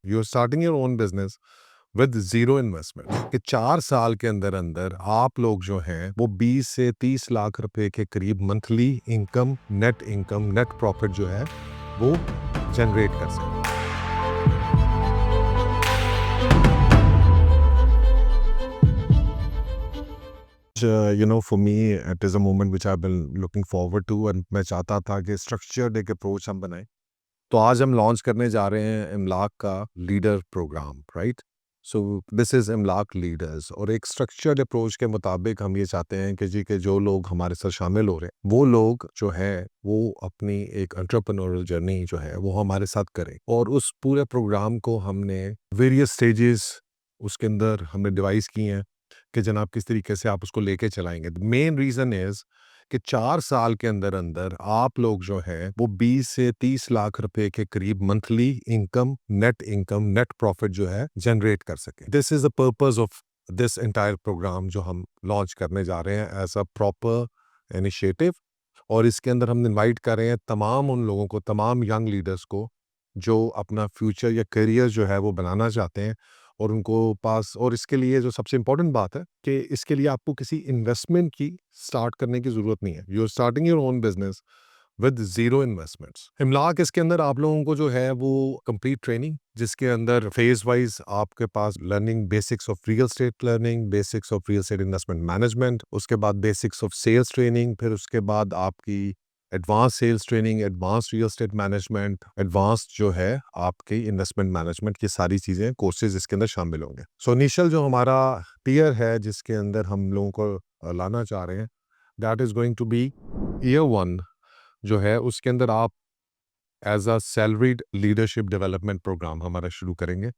You are starting your own business with zero investment कि 4 साल के अंदर अंदर आप लोग जो हैं वो 20 से 30 लाख रुपए के करीब मंथली इनकम नेट प्रॉफिट जो है वो जनरेट कर सकते हैं। For me, it is a moment which I've been looking forward to and मैं चाहता था कि स्ट्रक्चर्ड एक अप्रोच हम बनाएं। तो आज हम लॉन्च करने जा रहे हैं इमलाक का leader programme, right? So this is Imlak leaders, और एक स्ट्रक्चर्ड अप्रोच के मुताबिक हम ये चाहते हैं कि जो लोग हमारे साथ शामिल हो रहे हैं वो लोग जो है वो अपनी एक एंटरप्रेन्योरल जर्नी जो है वो हमारे साथ करें। और उस पूरे प्रोग्राम को हमने वेरियस स्टेजेस उसके अंदर हमने डिवाइस की हैं कि जनाब किस तरीके से आप उसको लेके चलाएंगे। मेन रीज़न इज़ कि 4 साल के अंदर अंदर आप लोग जो है वो 20 से 30 लाख रुपए के करीब मंथली इनकम नेट प्रॉफिट जो है जनरेट कर सके। This is the purpose of this entire program जो हम लॉन्च करने जा रहे हैं एज अ प्रॉपर इनिशिएटिव। और इसके अंदर हम इनवाइट कर रहे हैं तमाम उन लोगों को, तमाम यंग लीडर्स को जो अपना फ्यूचर या करियर जो है वो बनाना चाहते हैं। और उनको पास, और इसके लिए जो सबसे इंपॉर्टेंट बात है कि इसके लिए आपको किसी इन्वेस्टमेंट की स्टार्ट करने की ज़रूरत नहीं है। You are starting your own business with zero investments. Imlak इसके अंदर आप लोगों को जो है वो कंप्लीट ट्रेनिंग, जिसके अंदर फेज वाइज आपके पास learning basics of real estate learning, basics of real estate investment management, उसके बाद बेसिक्स ऑफ सेल्स ट्रेनिंग, फिर उसके बाद आपकी advance sales training, advance real estate management, advance जो है आपकी इन्वेस्टमेंट मैनेजमेंट की सारी चीज़ें कोर्सेज इसके अंदर शामिल होंगे। सो इनिशियल जो हमारा टीयर है जिसके अंदर हम लोगों को लाना चाह रहे हैं, that is going to be year 1 जो है उसके अंदर आप as a salaried leadership development program हमारा शुरू करेंगे,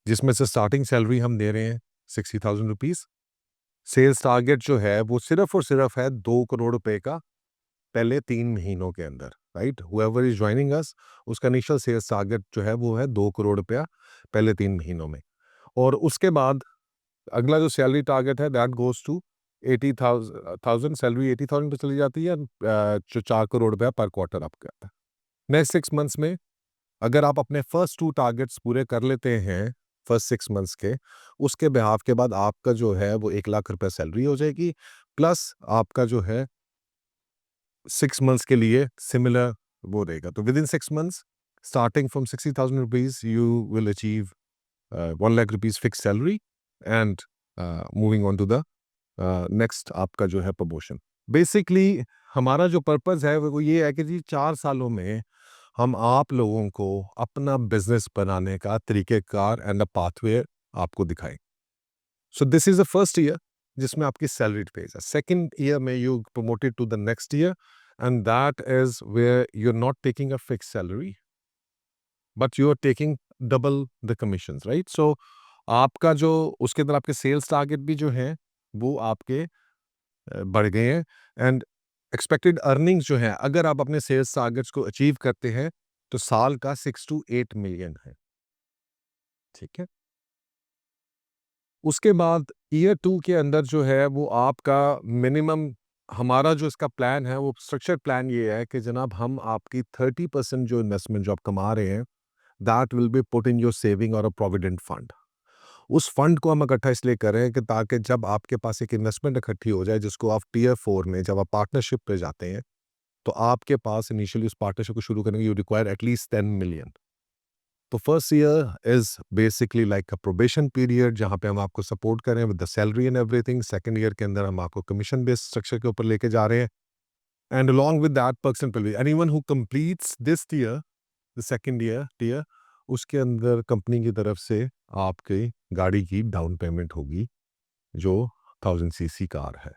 जिसमें से स्टार्टिंग सैलरी हम दे रहे हैं 60,000 रुपीज़। सेल्स टारगेट जो है वो सिर्फ और सिर्फ है 2 करोड़ रुपए का पहले 3 महीनों के अंदर, right? Whoever is joining us, उसका इनिशियल सेल्स टारगेट जो है वो है 2 करोड़ रुपया पहले 3 महीनों में। और उसके बाद अगला जो सैलरी टारगेट है दैट गोज टू 80,000। सैलरी 80,000 पे चली जाती है। जो 4 करोड़ रुपया पर क्वार्टर आपका आता है। नेक्स्ट 6 मंथ्स में अगर आप अपने फर्स्ट 2 टारगेट्स पूरे कर लेते हैं फर्स्ट 6 मंथ्स के, उसके बिहाफ के बाद आपका जो है वो 1 लाख रुपया सैलरी हो जाएगी, प्लस आपका जो है 6 मंथ्स के लिए सिमिलर वो रहेगा। तो within 6 months starting from 60,000 rupees you will achieve 1 lakh rupees fix salary and moving on to the next आपका जो है प्रमोशन। बेसिकली हमारा जो पर्पस है वो ये है कि जी 4 सालों में हम आप लोगों को अपना बिजनेस बनाने का तरीक़ेकार एंड अ पाथवे आपको दिखाएं। So this is the first year जिसमें आपकी सैलरी फेज है। सेकंड ईयर में you promoted to the next year and that is where you are not taking a fix salary but you are taking double the commissions, right? So आपका जो उसके अंदर आपके sales target भी जो है वो आपके बढ़ गए हैं। एंड एक्सपेक्टेड अर्निंग्स जो है अगर आप अपने सेल्स टारगेट्स को अचीव करते हैं तो साल का 6 to 8 मिलियन है, ठीक है? उसके बाद ईयर 2 के अंदर जो है वो आपका मिनिमम, हमारा जो इसका प्लान है वो स्ट्रक्चर प्लान ये है कि जनाब हम आपकी 30% जो इन्वेस्टमेंट जो आप कमा रहे हैं that will B put in your saving और अ प्रोविडेंट फंड। उस फंड को हम इकट्ठा इसलिए कर रहे हैं कि ताकि जब आपके पास एक इन्वेस्टमेंट इकट्ठी हो जाए जिसको आप टीयर 4 में जब आप पार्टनरशिप पे जाते हैं तो आपके पास इनिशियली उस पार्टनरशिप को शुरू करने के यू रिक्वायर एटलीस्ट 10 मिलियन। तो first year is basically like a probation period जहाँ पे हम आपको सपोर्ट करें with the salary and everything. Second year के अंदर हम आपको कमीशन बेस्ड स्ट्रक्चर के ऊपर लेके जा रहे हैं and along with that perks and privilege anyone who completes this year the second year tier, उसके अंदर कंपनी की तरफ से आपकी गाड़ी की डाउन पेमेंट होगी जो 1000 सीसी कार है।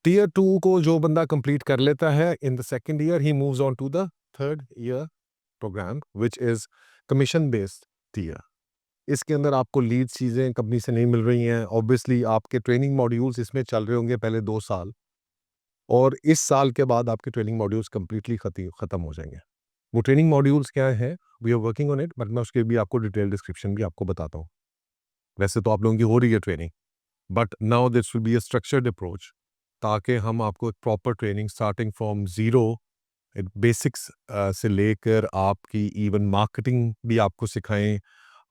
टीयर 2 को जो बंदा कंप्लीट कर लेता है इन द सेकंड ईयर ही moves on to the third year program which is commission based tier. इसके अंदर आपको लीड चीज़ें कंपनी से नहीं मिल रही हैं। ऑब्वियसली आपके ट्रेनिंग मॉड्यूल्स इसमें चल रहे होंगे पहले 2 साल, और इस साल के बाद आपके ट्रेनिंग मॉड्यूल्स कंप्लीटली खत्म हो जाएंगे। वो ट्रेनिंग मॉड्यूल्स क्या है, we are working on it, but मैं उसके भी आपको डिटेल डिस्क्रिप्शन भी आपको बताता हूँ। वैसे तो आप लोगों की हो रही है training, but now this will be a structured approach ताकि हम आपको एक proper training starting from zero basics से लेकर आपकी इवन मार्केटिंग भी आपको सिखाएं,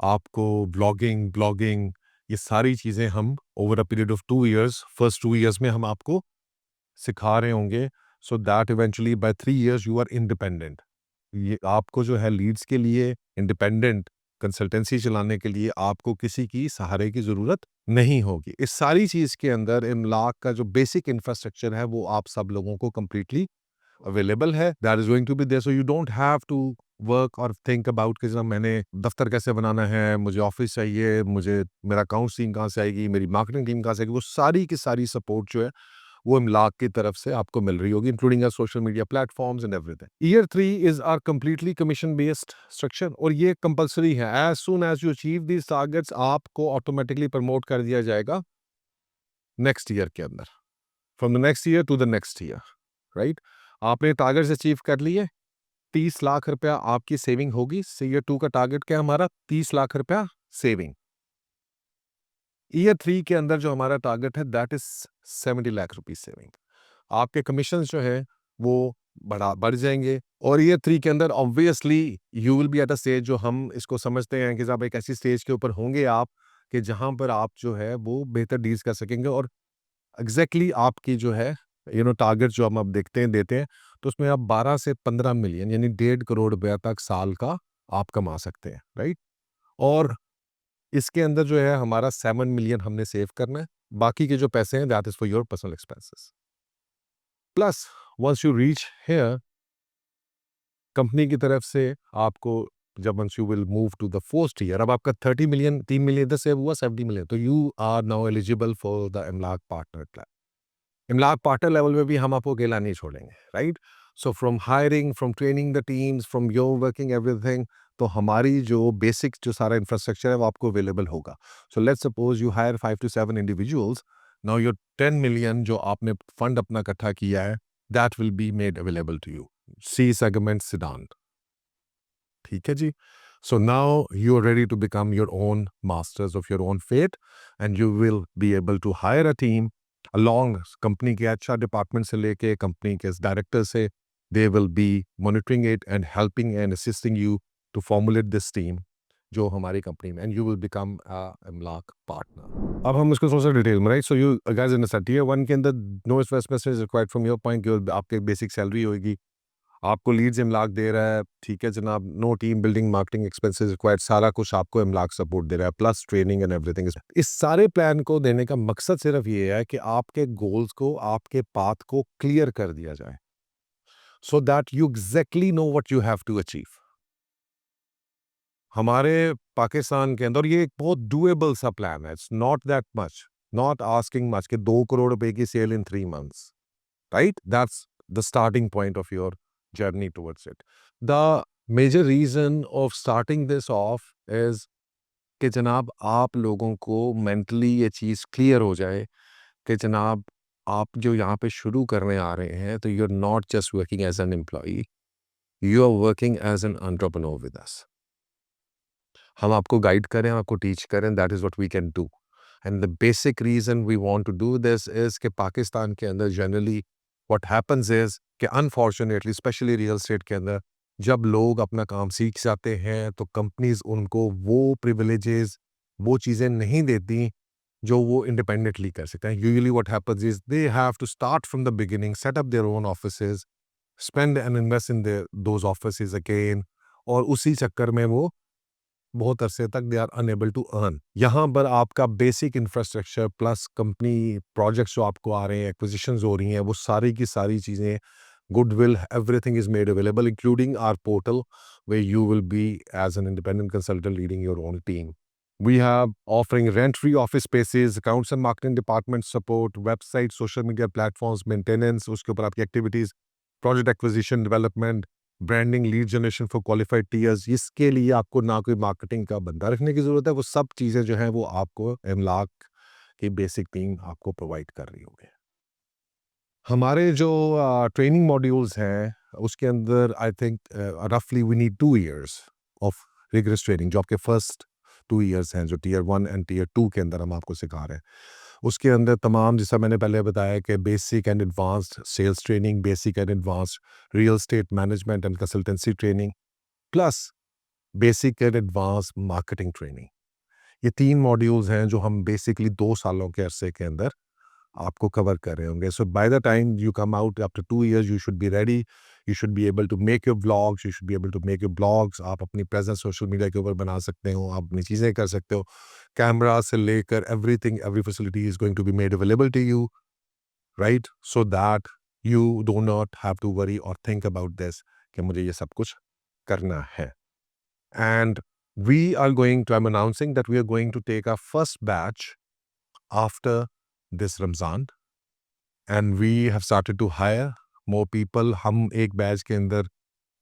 आपको व्लॉगिंग, ब्लॉगिंग, ये सारी चीज़ें हम over a period of 2 years, first 2 years में हम आपको सिखा रहे होंगे, so that eventually by 3 years you are independent. ये आपको जो है लीड्स के लिए इंडिपेंडेंट कंसल्टेंसी चलाने के लिए आपको किसी की सहारे की ज़रूरत नहीं होगी। इस सारी चीज़ के अंदर इमलाक का जो बेसिक इंफ्रास्ट्रक्चर है वो आप सब लोगों को कंप्लीटली अवेलेबल है। That is going to be there, so you don't have to work और थिंक अबाउट कि जनाब मैंने दफ्तर कैसे बनाना है, मुझे ऑफिस चाहिए, मुझे मेरा अकाउंट्स टीम कहाँ से आएगी, मेरी मार्केटिंग टीम कहाँ से आएगी। वो सारी की सारी सपोर्ट जो है वो इमलाक की तरफ से आपको मिल रही होगी, including our social media platforms and everything. Year 3 is our completely commission based structure और ये कंपलसरी है। As soon as you achieve these targets आपको ऑटोमेटिकली प्रमोट कर दिया जाएगा नेक्स्ट ईयर के अंदर, from the next year to the next year, right. आपने टारगेट्स अचीव कर लिए, 30 लाख रुपया आपकी सेविंग होगी। ईयर 2 का टारगेट क्या है हमारा? 30 लाख रुपया सेविंग। ईयर 3 के अंदर जो हमारा टारगेट है that is 70 lakh rupees saving. आपके कमीशन जो है वो बढ़ जाएंगे। और ईयर 3 के अंदर obviously you will B at a stage, जो हम इसको समझते हैं कि साहब एक ऐसी स्टेज के ऊपर होंगे आप कि जहां पर आप जो है वो बेहतर डील्स कर सकेंगे। और एग्जैक्टली आपकी जो है टारगेट जो हम अब देखते हैं देते हैं, तो उसमें आप 12 से 15 मिलियन यानी 1.5 करोड़ रुपया तक साल का आप कमा सकते हैं, राइट। और इसके अंदर जो है हमारा 7 मिलियन हमने सेव करना है। बाकी के जो पैसे हैं that is for your personal expenses. Plus once you reach here, company की तरफ से आपको जब once you will move to the first year, अब आपका 30 मिलियन 3 मिलियन इधर सेव हुआ, 70 मिलियन, तो you are now eligible for the Imlak partner plan. Imlak partner level में भी हम आपको अकेला नहीं छोड़ेंगे, right. So from hiring, from training the teams, from your working everything, तो हमारी जो बेसिक जो सारा इंफ्रास्ट्रक्चर है वो आपको अवेलेबल होगा। So let's suppose you hire 5 to 7 individuals, now your 10 million जो आपने फंड अपना इकट्ठा किया है that will be made available to you. C segment sedan, ठीक है जी। So now you are ready to become your own masters of your own fate and you will be able to hire a team along. Company के अच्छा department से लेके company के director से, they will be monitoring it and helping and assisting you to formulate this team जो हमारी company में, and you will become इमलाक पार्टनर। अब हम इसको थोड़ा सा डिटेल में, right. So you guys understand, tier 1 के अंदर no investment is required from your point, आपके बेसिक सैलरी होगी, आपको लीड्स इमलाक दे रहा है, ठीक है जनाब। No team building, marketing expenses required, सारा कुछ आपको इमलाक सपोर्ट दे रहा है, प्लस ट्रेनिंग एंड एवरीथिंग। इस सारे प्लान को देने का मकसद सिर्फ ये है कि आपके गोल्स को, आपके पाथ को क्लियर कर दिया जाए, so that you exactly know what you have to achieve. हमारे पाकिस्तान के अंदर ये एक बहुत डूएबल सा प्लान है, it's not that much, not asking much कि 2 करोड़ रुपए की sale in 3 months, right? That's the starting point of your journey towards it. The major reason of starting this off is कि जनाब आप लोगों को मेंटली ये चीज़ क्लियर हो जाए कि जनाब आप जो यहाँ पे शुरू करने आ रहे हैं, तो you are not just working as an employee, you are working as an entrepreneur with us. हम आपको गाइड करें, आपको टीच करें, that is what we can do. And the basic reason we want to do this is कि पाकिस्तान के अंदर generally what happens is कि unfortunately specially real estate के अंदर जब लोग अपना काम सीख जाते हैं तो कंपनीज उनको वो प्रिविलेजेस, वो चीज़ें नहीं देती जो वो इंडिपेंडेंटली कर सकते हैं। Usually what happens is they have to start from the beginning, set up their own offices, spend and invest in their those offices again, और उसी चक्कर में वो बहुत अरसे तक they are unable to earn. यहाँ पर आपका basic infrastructure plus company projects जो आपको आ रहे हैं, एक्विजिशंस हो रही हैं, वो सारी की सारी चीज़ें, goodwill, everything is made available, including our portal, where you will be as an independent consultant leading your own team. We have offering rent-free office spaces, accounts and marketing department support, website, social media platforms, maintenance, उसके ऊपर आपकी activities, project acquisition, development, branding, lead generation for qualified tiers। इसके लिए आपको ना कोई marketing का बंदा रखने की ज़रूरत है, वो सब चीज़ें जो हैं वो आपको इमलाक की बेसिक टीम आपको प्रोवाइड कर रही होगी। हमारे जो ट्रेनिंग मॉड्यूल्स हैं उसके अंदर आई थिंक रफली we need 2 years of rigorous training, जो आपके फर्स्ट 2 इयर्स हैं, जो टीयर 1 एंड टीयर 2 के अंदर हम आपको सिखा रहे हैं। उसके अंदर तमाम, जैसा मैंने पहले बताया कि basic and advanced sales training, basic and advanced real estate management and consultancy training, plus basic and advance marketing training. ये 3 मॉड्यूल्स हैं जो हम बेसिकली 2 सालों के अरसे के अंदर आपको कवर कर रहे होंगे। So by the time you come out after 2 years you should be ready, you should be able to make your vlogs, you should be able to make your blogs. आप अपनी प्रेज़ेंस सोशल मीडिया के ऊपर बना सकते हो, आप अपनी चीज़ें कर सकते हो। कैमरा से लेकर everything, every facility is going to be made available to you, right? So that you do not have to worry और थिंक अबाउट दिस कि मुझे ये सब कुछ करना है। And we are going to, I'm announcing that we are going to take our first batch after this Ramzan, and we have started to hire more people. हम एक बैच के अंदर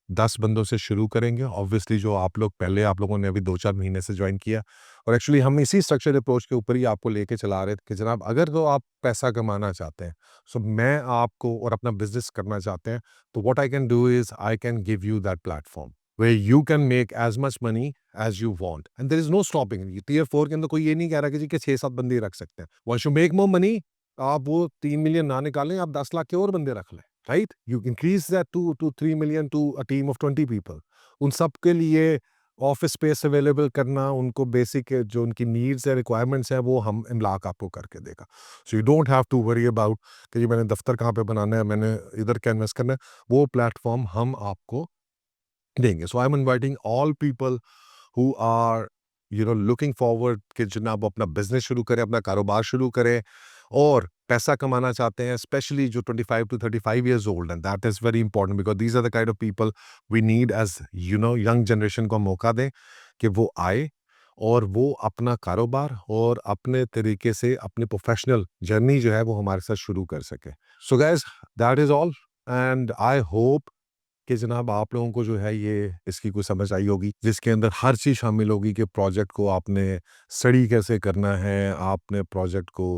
10 बंदों से शुरू करेंगे। ऑब्वियसली जो आप लोग पहले आप लोगों ने अभी 2-4 महीने से ज्वाइन किया, और एक्चुअली हम इसी स्ट्रक्चर अप्रोच के ऊपर ही आपको लेके चला रहे थे कि जनाब अगर तो आप पैसा कमाना चाहते हैं, सो मैं आपको और अपना बिजनेस करना चाहते हैं, तो what I can do is I can give you that platform where you can make as much money as you want and there is no stopping। Tier 4 के अंदर कोई ये नहीं कह रहा कि जी के 6-7 बंदे ही रख सकते हैं। once you make more money, आप वो 3 मिलियन ना निकालें, आप 10 लाख के और बंदे रख लें, right? You increase that to 3 million to a team of 20 people. उन सब के लिए ऑफिस स्पेस अवेलेबल करना, उनको बेसिक जो उनकी नीड्स है, रिक्वायरमेंट्स है, वो हम इमलाक आपको करके देगा। So you don't have to worry about कि जी मैंने दफ्तर कहाँ पे बनाना है, मैंने इधर क्या इन्वेस्ट करना है। वो प्लेटफॉर्म हम आपको देंगे। So I am inviting all people who are looking forward कि जनाब अपना बिजनेस शुरू करें, अपना कारोबार शुरू करें और पैसा कमाना चाहते हैं, स्पेशली जो 25 to 35 years old and that is very important because these are the kind of people we need as young generation को मौका दें कि वो आए और वो अपना कारोबार और अपने तरीके से अपनी प्रोफेशनल जर्नी जो है वो हमारे साथ शुरू कर सके। So guys that is all and I hope कि जनाब आप लोगों को जो है ये इसकी कुछ समझ आई होगी, जिसके अंदर हर चीज़ शामिल होगी कि प्रोजेक्ट को आपने स्टडी कैसे करना है, आपने प्रोजेक्ट को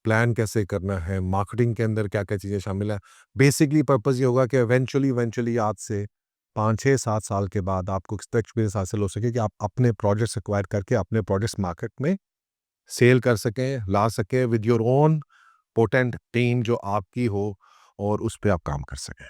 प्लान कैसे करना है, मार्केटिंग के अंदर क्या-क्या चीज़ें शामिल हैं। बेसिकली पर्पज़ ये होगा कि इवेंचुअली आज से 5, 6, 7 साल के बाद आपको इतना एक्सपीरियंस हासिल हो सके कि आप अपने प्रोजेक्ट्स एक्वायर करके अपने प्रोजेक्ट्स मार्केट में सेल कर सकें, ला सकें with your own potent team जो आपकी हो और उस पे आप काम कर सकें।